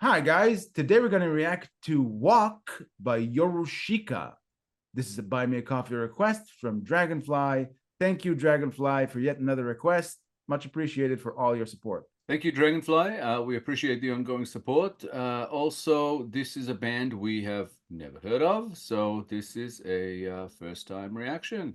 Hi guys, today we're going to react to Walk by YORUSHIKA. This is a Buy Me a Coffee request from DragonPhly. Thank you, DragonPhly, for yet another request. Much appreciated for all your support. Thank you, DragonPhly. We appreciate the ongoing support. Also, this is a band we have never heard of, so this is a first-time reaction.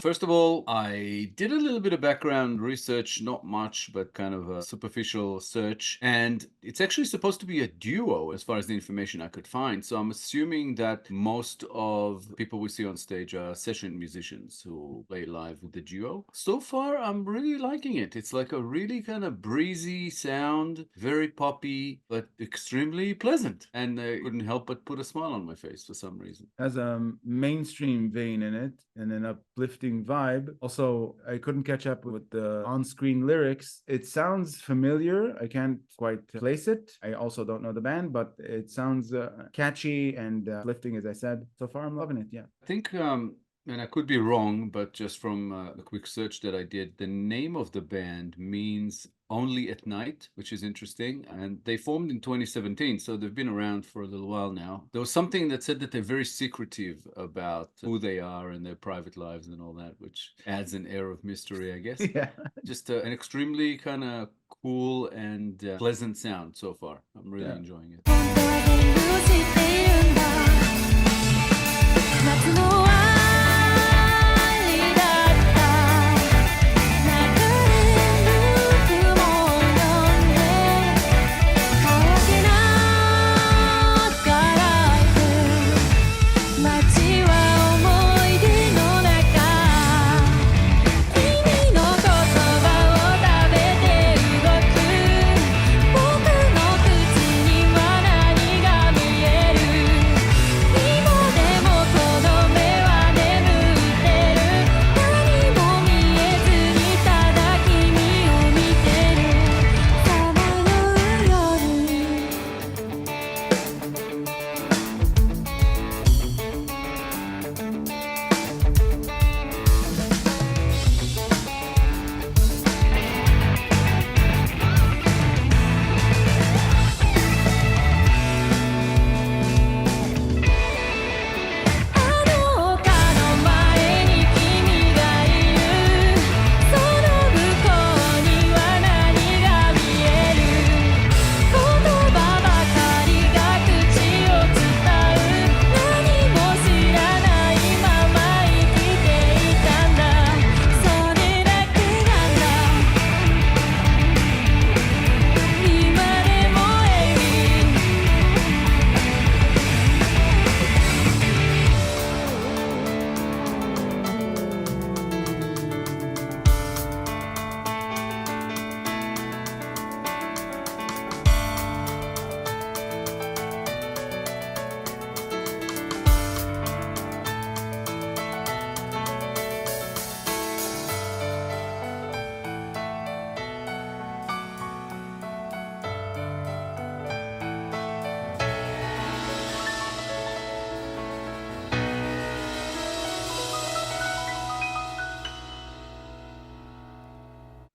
First of all, I did a little bit of background research, not much, but kind of a superficial search. And it's actually supposed to be a duo as far as the information I could find. So I'm assuming that most of the people we see on stage are session musicians who play live with the duo. So far, I'm really liking it. It's like a really kind of breezy sound, very poppy, but extremely pleasant. And I couldn't help but put a smile on my face for some reason. Has a mainstream vein in it and an uplifting vibe. Also, I couldn't catch up with the on-screen lyrics. It sounds familiar. I can't quite place it. I also don't know the band, but it sounds catchy and uplifting, as I said. So far, I'm loving it. Yeah. I think, and I could be wrong, but just from a quick search that I did, the name of the band means Only at Night, which is interesting. And they formed in 2017, so they've been around for a little while now. There was something that said that they're very secretive about who they are and their private lives and all that, which adds an air of mystery, I guess. Yeah. Just an extremely kind of cool and pleasant sound so far. I'm really enjoying it.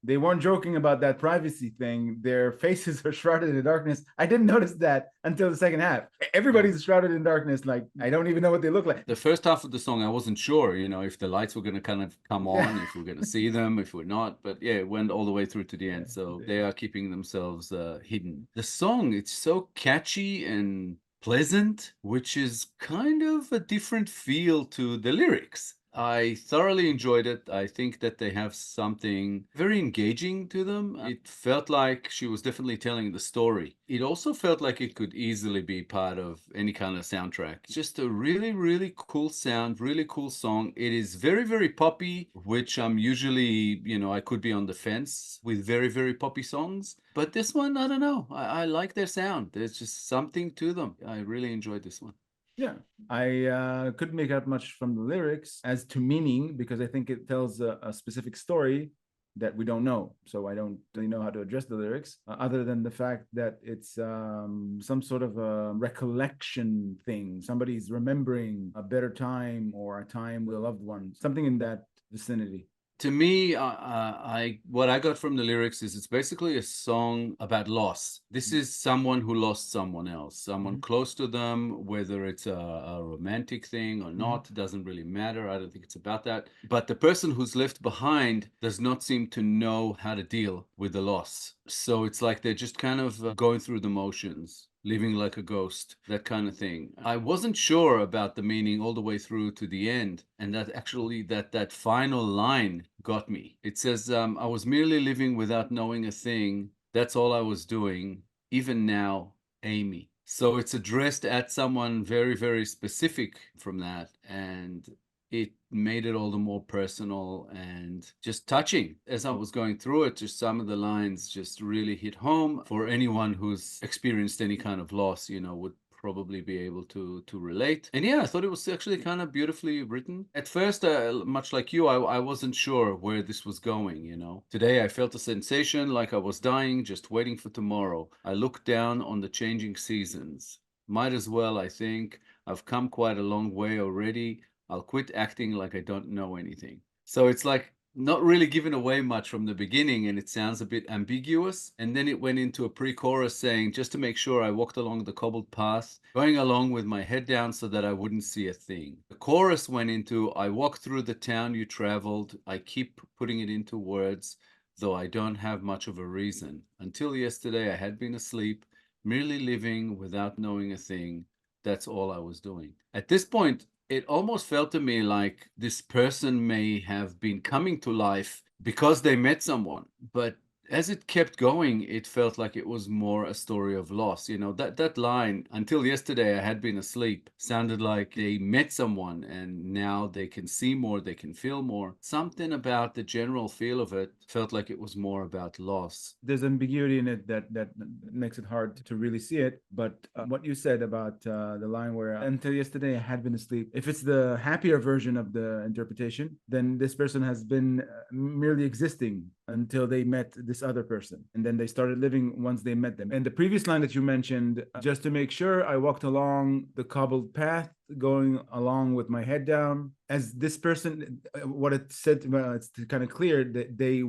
They weren't joking about that privacy thing. Their faces are shrouded in darkness. I didn't notice that until the second half. Everybody's shrouded in darkness. Like, I don't even know what they look like. The first half of the song, I wasn't sure, you know, if the lights were going to kind of come on, if we're going to see them, if we're not. But yeah, it went all the way through to the end. So they are keeping themselves hidden. The song, it's so catchy and pleasant, which is kind of a different feel to the lyrics. I thoroughly enjoyed it. I think that they have something very engaging to them. It felt like she was definitely telling the story. It also felt like it could easily be part of any kind of soundtrack. It's just a really, really cool sound, really cool song. It is very, very poppy, which I'm usually, you know, I could be on the fence with very, very poppy songs. But this one, I don't know. I like their sound. There's just something to them. I really enjoyed this one. Yeah, I couldn't make out much from the lyrics as to meaning because I think it tells a specific story that we don't know. So I don't really know how to address the lyrics other than the fact that it's some sort of a recollection thing. Somebody's remembering a better time or a time with a loved one, something in that vicinity. To me, what I got from the lyrics is it's basically a song about loss. This is someone who lost someone else, someone close to them, whether it's a romantic thing or not, doesn't really matter. I don't think it's about that. But the person who's left behind does not seem to know how to deal with the loss. So it's like they're just kind of going through the motions, living like a ghost, that kind of thing. I wasn't sure about the meaning all the way through to the end, and that actually that final line got me. It says, I was merely living without knowing a thing. That's all I was doing. Even now, Amy. So it's addressed at someone very, very specific from that, and it made it all the more personal and just touching. As I was going through it, just some of the lines just really hit home. For anyone who's experienced any kind of loss, you know, would probably be able to relate. And yeah, I thought it was actually kind of beautifully written. At first, much like you, I wasn't sure where this was going, you know. Today I felt a sensation like I was dying, just waiting for tomorrow. I looked down on the changing seasons. Might as well, I think. I've come quite a long way already. I'll quit acting like I don't know anything. So it's like not really giving away much from the beginning, and it sounds a bit ambiguous. And then it went into a pre-chorus saying, just to make sure I walked along the cobbled path, going along with my head down so that I wouldn't see a thing. The chorus went into, I walked through the town you traveled. I keep putting it into words, though I don't have much of a reason. Until yesterday, I had been asleep, merely living without knowing a thing. That's all I was doing. At this point, it almost felt to me like this person may have been coming to life because they met someone. But as it kept going, it felt like it was more a story of loss. You know, that line, until yesterday I had been asleep, sounded like they met someone and now they can see more, they can feel more. Something about the general feel of it felt like it was more about loss. There's ambiguity in it that makes it hard to really see it. But what you said about the line where until yesterday I had been asleep, if it's the happier version of the interpretation, then this person has been merely existing until they met this other person. And then they started living once they met them. And the previous line that you mentioned, just to make sure I walked along the cobbled path, going along with my head down. As this person, what it said, well, it's kind of clear that they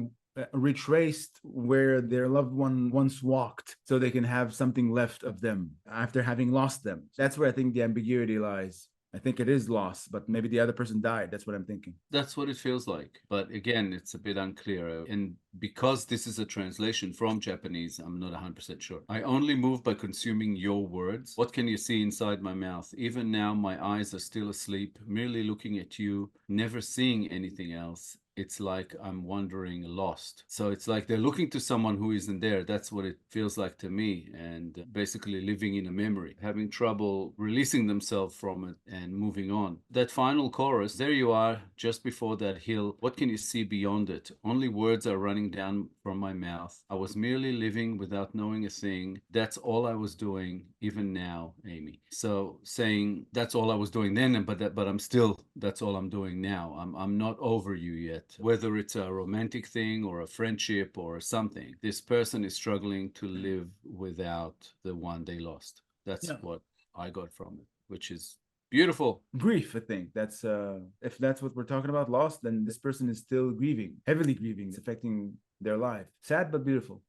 retraced where their loved one once walked so they can have something left of them after having lost them. That's where I think the ambiguity lies. I think it is lost, but maybe the other person died. That's what I'm thinking. That's what it feels like. But again, it's a bit unclear. And because this is a translation from Japanese, I'm not 100% sure. I only move by consuming your words. What can you see inside my mouth? Even now, my eyes are still asleep, merely looking at you, never seeing anything else. It's like I'm wandering lost. So it's like they're looking to someone who isn't there. That's what it feels like to me. And basically living in a memory, having trouble releasing themselves from it and moving on. That final chorus, there you are, just before that hill. What can you see beyond it? Only words are running down from my mouth. I was merely living without knowing a thing. That's all I was doing, even now, Amy. So saying that's all I was doing then, but I'm still, that's all I'm doing now. I'm not over you yet. Whether it's a romantic thing or a friendship or something, this person is struggling to live without the one they lost. That's what I got from it, which is beautiful. Grief, I think. That's if that's what we're talking about, loss, then this person is still grieving, heavily grieving. It's affecting their life. Sad but beautiful.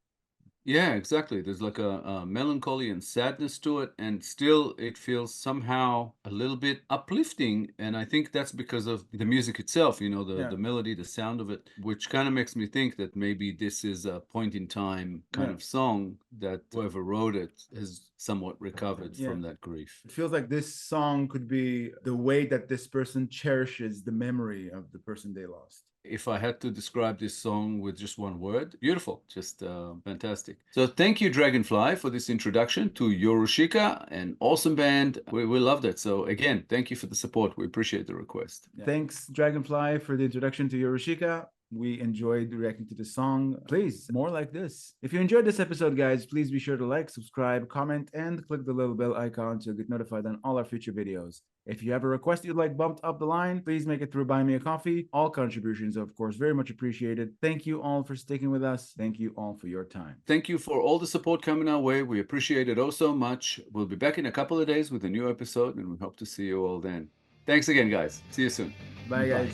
Yeah, exactly. There's like a melancholy and sadness to it, and still it feels somehow a little bit uplifting. And I think that's because of the music itself, you know, the Yeah. melody, the sound of it, which kind of makes me think that maybe this is a point in time kind Yeah. of song that whoever wrote it has somewhat recovered Yeah. from that grief. It feels like this song could be the way that this person cherishes the memory of the person they lost. If I had to describe this song with just one word, beautiful, just fantastic. So thank you, DragonPhly, for this introduction to YORUSHIKA, an awesome band. We loved it. So again, thank you for the support. We appreciate the request. Yeah. Thanks, DragonPhly, for the introduction to YORUSHIKA. We enjoyed reacting to the song. Please, more like this. If you enjoyed this episode, guys, please be sure to like, subscribe, comment, and click the little bell icon to get notified on all our future videos. If you have a request you'd like bumped up the line, please make it through Buy Me a Coffee. All contributions, of course, very much appreciated. Thank you all for sticking with us. Thank you all for your time. Thank you for all the support coming our way. We appreciate it oh so much. We'll be back in a couple of days with a new episode, and we hope to see you all then. Thanks again, guys. See you soon. Bye, guys.